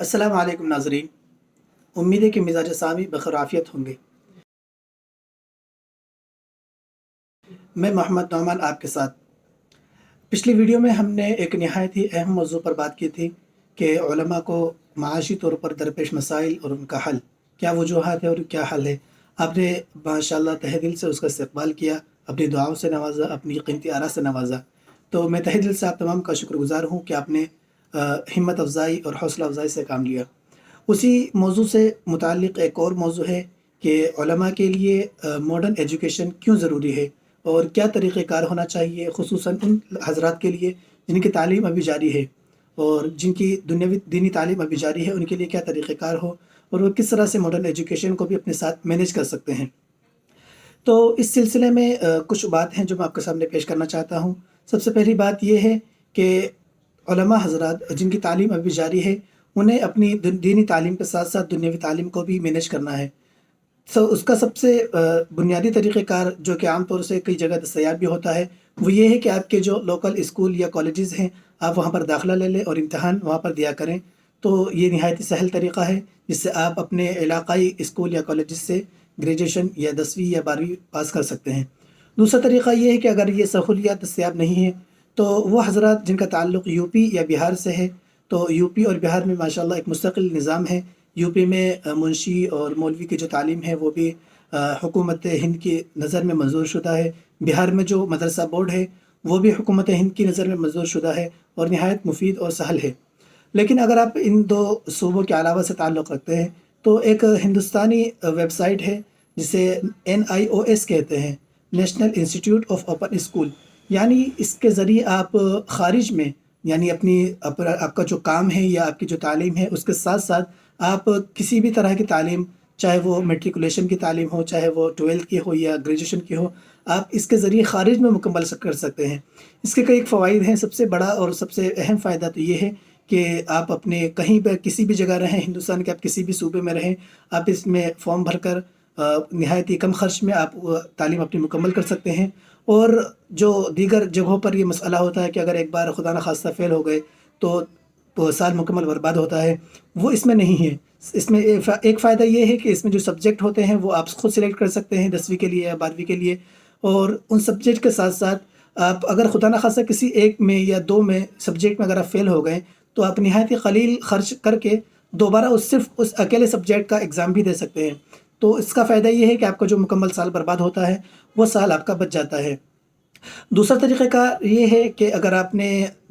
अस्सलाम वालेकुम नाज़रीन। उम्मीद है कि मिज़ाज सामी बख़ैरियत होंगे। मैं मोहम्मद नौमान आपके साथ। पिछली वीडियो में हमने एक नहायत ही अहम मौज़ू पर बात की थी कि उलमा को माशी तौर पर दरपेश मसाइल और उनका हल, क्या वजूहात है और क्या हल है। आपने माशाअल्लाह तहे दिल से उसका इस्तक़बाल किया, अपनी दुआओं से नवाज़ा, अपनी कीमती आरा से नवाज़ा। तो मैं तहे दिल से आप तमाम का शुक्रगुज़ार हूँ कि आपने हिम्मत अफ़ज़ाई और हौसला अफ़ज़ाई से काम लिया। उसी मौज़ू से मुताल्लिक़ एक और मौज़ू है कि उलमा के लिए मॉडर्न एजुकेशन क्यों ज़रूरी है और क्या तरीक़ेकार होना चाहिए, ख़ुसूसन उन हज़रात के लिए जिनकी तालीम अभी जारी है और जिनकी दुनियावी दीनी तालीम अभी जारी है, उनके लिए क्या तरीक़ेकार हो और वो किस तरह से मॉडर्न एजुकेशन को भी अपने साथ मैनेज कर सकते हैं। तो इस सिलसिले में कुछ बात हैं जो मैं आपके सामने पेश करना चाहता हूँ। सबसे पहली बात ये है कि उलमा हज़रात जिनकी तालीम अभी जारी है, उन्हें अपनी दीनी तालीम के साथ-साथ दुनियावी तालीम को भी मैनेज करना है। उसका सबसे बुनियादी तरीक़ेकार जो कि आम तौर से कई जगह दस्तयाब भी होता है, वो ये है कि आपके जो लोकल स्कूल या कॉलेजेस हैं, आप वहाँ पर दाखिला ले लें और इम्तिहान वहाँ पर दिया करें। तो ये निहायत ही सहल तरीक़ा है, जिससे आप अपने इलाक़ाई स्कूल या कॉलेजेस से ग्रेजुएशन या 10वीं या 12वीं पास कर सकते हैं। दूसरा तरीक़ा ये है कि अगर ये सहूलियत दस्तयाब नहीं है, तो वो हज़रात जिनका ताल्लुक़ यूपी या बिहार से है, तो यूपी और बिहार में माशाअल्लाह एक मुस्तक़िल निज़ाम है। यूपी में मुंशी और मौलवी की जो तालीम है वो भी हुकूमत हिंद की नज़र में मंज़ूर शुदा है। बिहार में जो मदरसा बोर्ड है वो भी हुकूमत हिंद की नज़र में मंज़ूर शुदा है और नहायत मुफीद और सहल है। लेकिन अगर आप इन दो सूबों के अलावा से ताल्लुक़ रखते हैं, तो एक हिंदुस्तानी वेबसाइट है जिसे NIOS कहते हैं, national institute of open school. यानी इसके ज़रिए आप ख़ारिज में, यानी आपका जो काम है या आपकी जो तालीम है उसके साथ-साथ आप किसी भी तरह की तालीम, चाहे वो मैट्रिकुलेशन की तालीम हो, चाहे वो 12th की हो या ग्रेजुएशन की हो, आप इसके ज़रिए ख़ारिज में मुकम्मल कर सकते हैं। इसके कई फ़वाइद हैं। सबसे बड़ा और सबसे अहम फ़ायदा तो ये है कि आप अपने कहीं पर किसी भी जगह रहें, हिंदुस्तान के आप किसी भी सूबे में रहें, आप इसमें फ़ॉर्म भरकर निहायत ही कम ख़र्च में आप तालीम अपनी मुकम्मल कर सकते हैं। और जो दीगर जगहों पर ये मसला होता है कि अगर एक बार खुदा न ख़ास्ता फ़ेल हो गए तो साल मुकम्मल बर्बाद होता है, वो इसमें नहीं है। इसमें एक फ़ायदा ये है कि इसमें जो सब्जेक्ट होते हैं वो आप खुद सेलेक्ट कर सकते हैं 10वीं के लिए या 12वीं के लिए। और उन सब्जेक्ट के साथ-साथ आप अगर खुदा न ख़ास्ता किसी एक में या 2 में सब्जेक्ट में अगर आप फ़ेल हो गए, तो आप निहायत ही क़लील ख़र्च करके दोबारा उस अकेले सब्जेक्ट का एग्ज़ाम भी दे सकते हैं। तो इसका फ़ायदा ये है कि आपका जो मुकम्मल साल बर्बाद होता है, वो साल आपका बच जाता है। दूसरा तरीक़ेकार ये है कि अगर आपने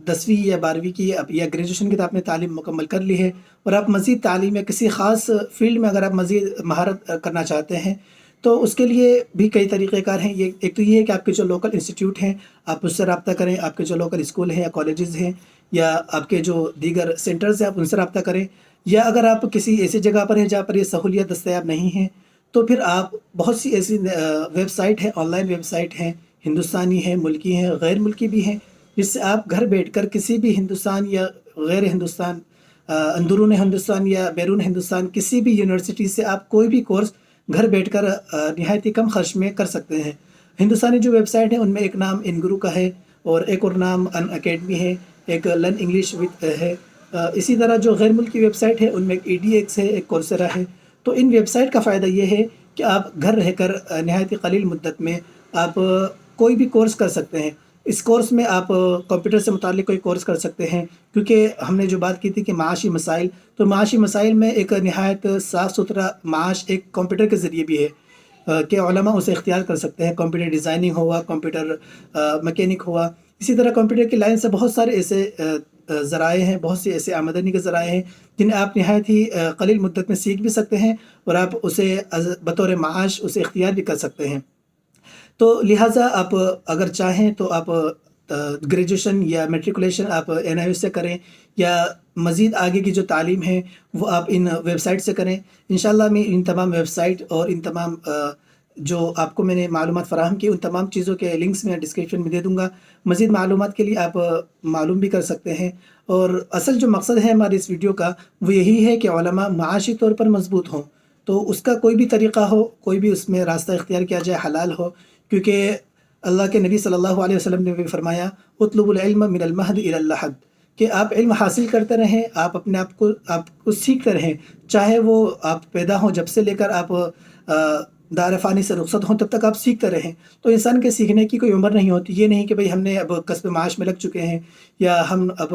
10वीं या 12वीं की या ग्रेजुएशन की तो आपने तालीम मुकम्मल कर ली है और आप मज़ीद तालीम या किसी ख़ास फ़ील्ड में अगर आप मज़ीद महारत करना चाहते हैं, तो उसके लिए भी कई तरीक़ेकार हैं। ये एक तो ये है कि आपके जो लोकल इंस्टीट्यूट हैं, आप उससे रब्ता करें। आपके जो लोकल स्कूल हैं या कॉलेजेस हैं या आपके जो दीगर सेंटर्स हैं, आप उनसे रब्ता करें। या अगर आप किसी ऐसी जगह पर हैं जहाँ पर ये सहूलियत दस्तयाब नहीं है, तो फिर आप बहुत सी ऐसी वेबसाइट हैं, ऑनलाइन वेबसाइट हैं, हिंदुस्तानी हैं, मुल्की हैं, गैर मुल्की भी हैं, जिससे आप घर बैठकर किसी भी हिंदुस्तान या गैर हिंदुस्तान, अंदरून हिंदुस्तान या बैरून हिंदुस्तान किसी भी यूनिवर्सिटी से आप कोई भी कोर्स घर बैठकर निहायत ही कम खर्च में कर सकते हैं। हिंदुस्तानी जो वेबसाइट है उनमें एक नाम इनगुरु का है और एक और नाम अन अकेडमी है, एक लर्न इंग्लिश विद है। इसी तरह जो गैर मुल्की वेबसाइट है उनमें एक EDX है, एक कोर्सेरा है। तो इन वेबसाइट का फ़ायदा ये है कि आप घर रहकर निहायत ही क़लील मुद्दत में आप कोई भी कोर्स कर सकते हैं। इस कोर्स में आप कंप्यूटर से मुताल्लिक़ कोई कोर्स कर सकते हैं, क्योंकि हमने जो बात की थी कि माशी मसाइल, तो माशी मसाइल में एक निहायत साफ़-सुथरा माश एक कंप्यूटर के ज़रिए भी है कि उलमा उसे इख्तियार कर सकते हैं। कंप्यूटर डिज़ाइनिंग हुआ, कंप्यूटर मैकेनिक हुआ, इसी तरह कंप्यूटर की लाइन से बहुत सारे ऐसे ज़राए हैं, बहुत से ऐसे आमदनी के ज़राए हैं जिन्हें आप निहायत ही क़लील मुद्दत में सीख भी सकते हैं और आप उसे बतौर माश उसे इख्तियार भी कर सकते हैं। तो लिहाजा आप अगर चाहें तो आप ग्रेजुएशन या मैट्रिकुलेशन आप NIOS से करें या मज़ीद आगे की जो तालीम है वो आप इन वेबसाइट से करें। इंशाअल्लाह मैं इन तमाम वेबसाइट और इन तमाम जो आपको मैंने मालूमात फ़राहम की, उन तमाम चीज़ों के लिंक्स मैं डिस्क्रिप्शन में दे दूँगा। मज़ीद मालूमात के लिए आप मालूम भी कर सकते हैं। और असल जो मकसद है हमारी इस वीडियो का वो यही है कि उलमा माशी तौर पर मज़बूत हों, तो उसका कोई भी तरीक़ा हो, कोई भी उसमें रास्ता इख्तियार किया जाए, हलाल हो। क्योंकि अल्लाह के नबी सल्लल्लाहु अलैहि वसल्लम ने भी फ़रमाया, उतलुबुल इल्म मिनल महद इलल लहद, کہ آپ علم حاصل کرتے رہیں، آپ اپنے آپ کو سیکھتے رہیں، چاہے وہ آپ پیدا ہوں جب سے لے کر آپ دار فانی سے رخصت ہوں تب تک آپ سیکھتے رہیں۔ تو انسان کے سیکھنے کی کوئی عمر نہیں ہوتی، یہ نہیں کہ بھئی ہم نے اب کسب معاش میں لگ چکے ہیں یا ہم اب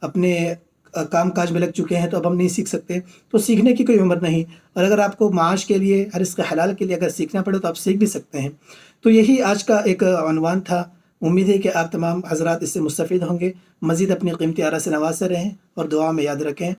اپنے کام کاج میں لگ چکے ہیں تو اب ہم نہیں سیکھ سکتے، تو سیکھنے کی کوئی عمر نہیں۔ اور اگر آپ کو معاش کے لیے، رزق حلال کے لیے اگر سیکھنا پڑے تو آپ سیکھ بھی سکتے ہیں۔ تو یہی آج کا ایک عنوان تھا۔ امید ہے کہ آپ تمام حضرات اس سے مستفید ہوں گے۔ مزید اپنی قیمتی آراء سے نوازتے رہیں اور دعا میں یاد رکھیں۔